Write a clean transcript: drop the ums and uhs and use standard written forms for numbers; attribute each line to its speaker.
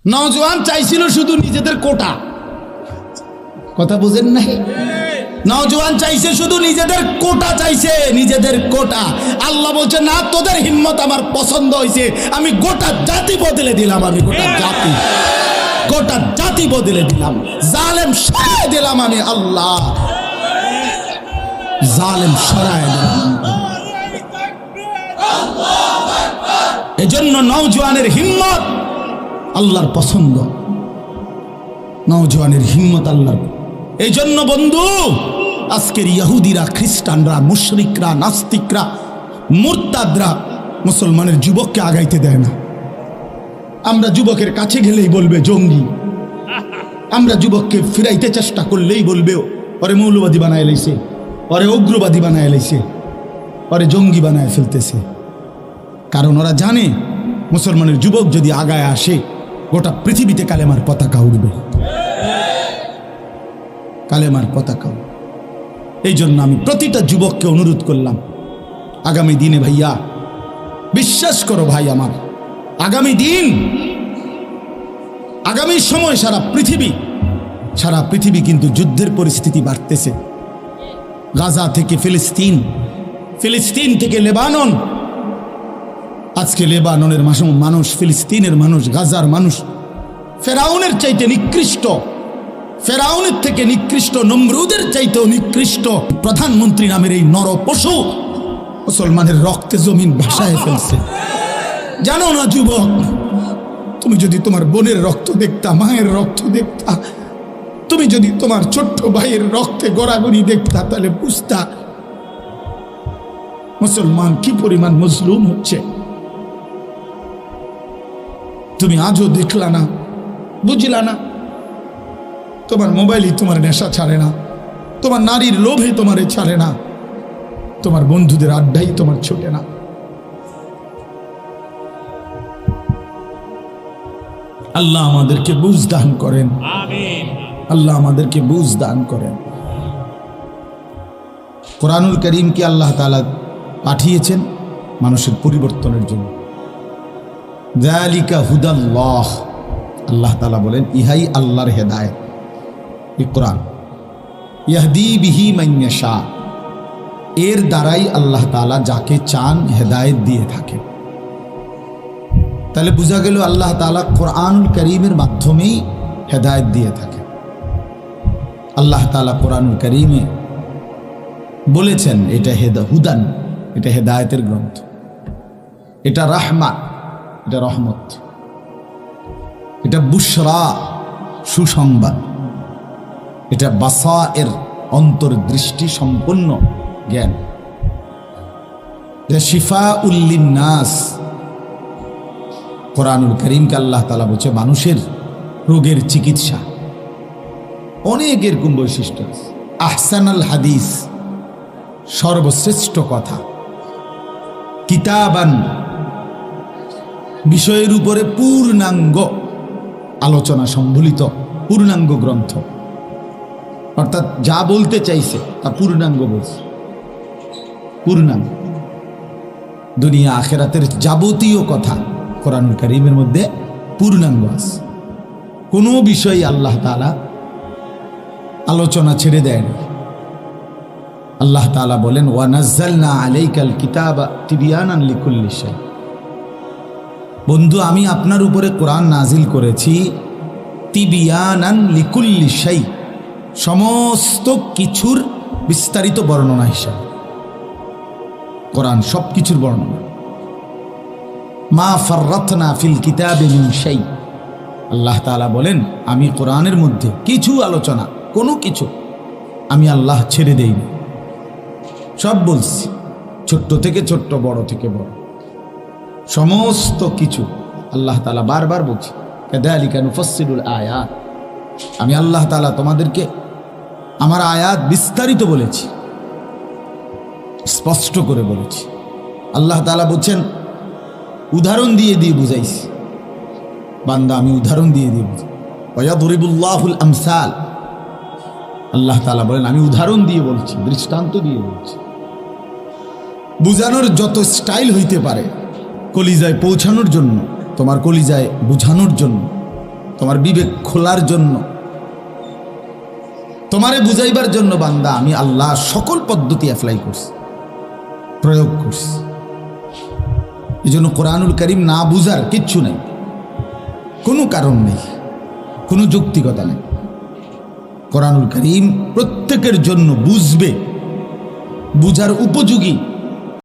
Speaker 1: নওজোয়ান চাইছিল শুধু নিজেদের কোটা, কথা বুঝেন নাই? নওজোয়ান চাইছে শুধু নিজেদের কোটা, চাইছে নিজেদের কোটা। আল্লাহ বলছে না, তোদের হিম্মত আমার পছন্দ হয়েছে, আমি গোটা জাতি বদলে দিলাম, আমি গোটা জাতি বদলে দিলাম, জালেম সরায় দিলাম, আমি আল্লাহ জালেম সরায় দিলাম। এজন্য নওজোয়ানের হিম্মত আল্লাহর পছন্দ, নওজোয়ানের হিম্মত আল্লাহর। এই জন্য বন্ধু, আজকের ইহুদিরা, খ্রিস্টানরা, মুশরিকরা, নাস্তিকরা, মুরতাদরা মুসলমানের যুবককে আগাইতে দেয় না। আমরা যুবকের কাছে গেলেই বলবে জঙ্গি, আমরা যুবককে ফিরাইতে চেষ্টা করলেই বলবে ওরে মৌলবাদী বানায় লাইছে, ওরে উগ্রবাদী বানায় লাইছে, ওরে জঙ্গি বানায় ফেলতেছে। কারণ ওরা জানে মুসলমানের যুবক যদি আগায় আসে, গোটা পৃথিবীতে কালেমার পতাকা উঠবে, কালেমার পতাকা। এই জন্য আমি প্রতিটা যুবককে অনুরোধ করলাম, আগামী দিনে ভাইয়া বিশ্বাস করো ভাই আমার, আগামী দিন, আগামী সময় সারা পৃথিবী কিন্তু যুদ্ধের পরিস্থিতি বাড়তেছে। গাজা থেকে ফিলিস্তিন, ফিলিস্তিন থেকে লেবানন। আজকে লেবাননের মানুষ, ফিলিস্তিনের মানুষ, গাজার মানুষ ফেরাউনের চাইতে নিকৃষ্ট, ফেরাউনের থেকে নিকৃষ্ট, নমরুদের চাইতেও নিকৃষ্ট প্রধানমন্ত্রী নামের এই নরপশু মুসলমানের রক্তে জমিন ভাসায় ফেলছে। জানো না যুবক, তুমি যদি তোমার বোনের রক্ত দেখতা, মায়ের রক্ত দেখতা, তুমি যদি তোমার ছোট্ট ভাইয়ের রক্তে গড়াগড়ি দেখতা, তাহলে বুঝতা মুসলমান কি পরিমাণ মজলুম হচ্ছে। তুমি আজও দেখলা না, বুঝলা না। তোমার মোবাইলই তোমার নেশা ছাড়ে না, তোমার নারীর লোভে তোমারে ছাড়ে না, তোমার বন্ধুদের আড্ডাই তোমার ছোটে না। আল্লাহ আমাদেরকে বুঝ দান করেন, আমিন। আল্লাহ আমাদেরকে বুঝ দান করেন। কোরআনুল কারীমকে আল্লাহ তাআলা পাঠিয়েছেন মানুষের পরিবর্তনের জন্য। যালিকা হুদাল্লাহ, আল্লাহ তাআলা বলেন ইহাই আল্লাহর হেদায়েত, এই কোরআন। ইয়াহদি বিহি মান ইয়াশা, এর দ্বারাই আল্লাহ তাআলা যাকে চান হেদায়েত দিয়ে থাকেন। তাহলে বোঝা গেল আল্লাহ তাআলা কোরআনুল কারীমের মাধ্যমেই হেদায়েত দিয়ে থাকেন। আল্লাহ তাআলা কোরআনুল কারীমে বলেছেন এটা হুদান, এটা হেদায়েতের গ্রন্থ, এটা রাহমা, এটা রহমত, এটা বুশরা, সুসংবাদ, এটা বাসায়ের, অন্তর্দৃষ্টি সম্পন্ন জ্ঞান, এটা শিফাউল লিন্নাস। কোরআনুল কারীমকে আল্লাহ তাআলা বলছে মানুষের রোগের চিকিৎসা। অনেক এরকম বৈশিষ্ট্য আছে। আহসানুল হাদিস, সর্বশ্রেষ্ঠ কথা। কিতাবান, বিষয়ের উপরে পূর্ণাঙ্গ আলোচনা সম্বলিত পূর্ণাঙ্গ গ্রন্থ। অর্থাৎ যা বলতে চাইছে তা পূর্ণাঙ্গ বলছে, পূর্ণাঙ্গ। দুনিয়া আখিরাতের যাবতীয় কথা কোরআনুল কারীমের মধ্যে পূর্ণাঙ্গ আছে। কোনো বিষয়ে আল্লাহ তাআলা আলোচনা ছেড়ে দেয় না। আল্লাহ তাআলা বলেন ওয়া নাযালনা আলাইকাল কিতাবা তিবয়ানান লিকুল্লি শাই। বন্ধু, আমি আপনার উপরে কোরআন নাজিল করেছি তিবয়ানান লিকুল্লি শাই, সমস্ত কিছুর বিস্তারিত বর্ণনা হিসাবে। কোরআন সব কিছুর বর্ণনা। মা ফাররাতনা ফিল কিতাবি মিন শাই, আল্লাহ তাআলা বলেন আমি কোরআনের মধ্যে কিছু আলোচনা, কোনো কিছু আমি আল্লাহ ছেড়ে দেইনি, সব বলছি, ছোট্ট থেকে ছোট্ট, বড় থেকে বড়, সমস্ত কিছু আল্লাহ তাআলা বারবার বলছি কাযালিকা নুফাসসিলুল আয়াত। আমি আল্লাহ তাআলা তোমাদেরকে আমার আয়াত বিস্তারিত বলেছি, স্পষ্ট করে বলেছি। আল্লাহ তাআলা বলছেন উদাহরণ দিয়ে দিয়ে বুঝাইছি, বান্দা আমি উদাহরণ দিয়ে দিয়ে বুঝাই। ওয়ায়াদরিবুল্লাহুল আমসাল, আল্লাহ তাআলা বলেন আমি উদাহরণ দিয়ে বলছি, দৃষ্টান্ত দিয়ে বলছি। বুঝানোর যত স্টাইল হইতে পারে কলিজায় পৌঁছানোর জন্য, তোমার কলিজায় বুঝানোর জন্য তোমার বিবেক খোলার জন্য, তোমারে বুঝাইবার জন্য বান্দা আমি আল্লাহ সকল পদ্ধতি অ্যাপ্লাই করছি, প্রয়োগ করছি। এই জন্য কোরআনুল কারীম না বুঝার কিচ্ছু নেই, কোনো কারণ নেই, কোনো যৌক্তিকতা নেই। কোরআনুল কারীম প্রত্যেকের জন্য বুঝবে, বুঝার উপযোগী